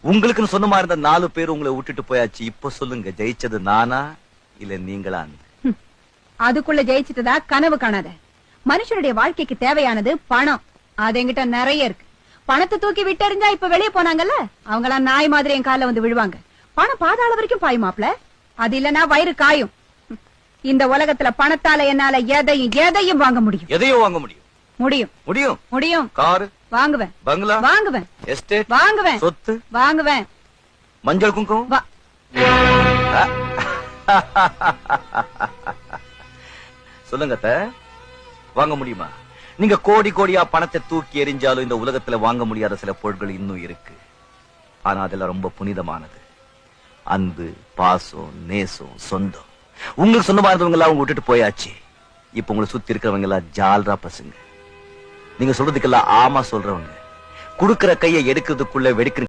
உங்களுக்குன்னு சொன்ன மாதிரி இருந்த 4 பேர் உங்களை விட்டுட்டு போயாச்சு. இப்ப சொல்லுங்க, ஜெயிச்சது நானா இல்ல நீங்களான்னு? அதுக்குள்ள ஜெயிச்சிட்டதா கனவு காணாத. மனுஷனுடைய வாழ்க்கைக்கு தேவையானது பணம். அது என்கிட்ட நிறைய இருக்கு. பணத்தை தூக்கி விட்டெறிஞ்சா இப்ப வெளியே போனாங்கல்ல, அவங்களாம் நாய் மாதிரி என் கால வந்து விழுவாங்க. பணம் பாதாள வரைக்கும் பாயுமாப்ல. அது இல்லன்னா வயிறு காயும். இந்த உலகத்துல பணத்தால என்னால எதையும் வாங்க முடியும். எதையும் வாங்க முடியும். முடியும் முடியும் முடியும். காரு வாங்குவேன், பங்களா வாங்குவேன், எஸ்டேட் வாங்குவேன், சொத்து வாங்குவேன், மஞ்சள் குங்குமம். சொல்லுங்க அத்தை, வாங்க முடியுமா? நீங்க கோடி கோடியா பணத்தை தூக்கி எறிஞ்சாலும் இந்த உலகத்துல வாங்க முடியாத சில பொருட்கள் இன்னும் இருக்கு. ஆனா அதெல்லாம் ரொம்ப புனிதமானது. அன்பு, பாசம், நேசம், சொந்தம். உங்களுக்கு சொந்தமா இருந்தவங்க எல்லாம் அவங்க விட்டுட்டு போயாச்சு. இப்ப உங்களை சுத்தி இருக்கிறவங்க எல்லாம் ஜால்ரா பசங்க. நீங்க சொல்றதுக்கெல்லாம் ஆமா சொல்றவங்க. குடுக்கிற கையை எடுக்கிறதுக்குள்ள வெடிக்கிற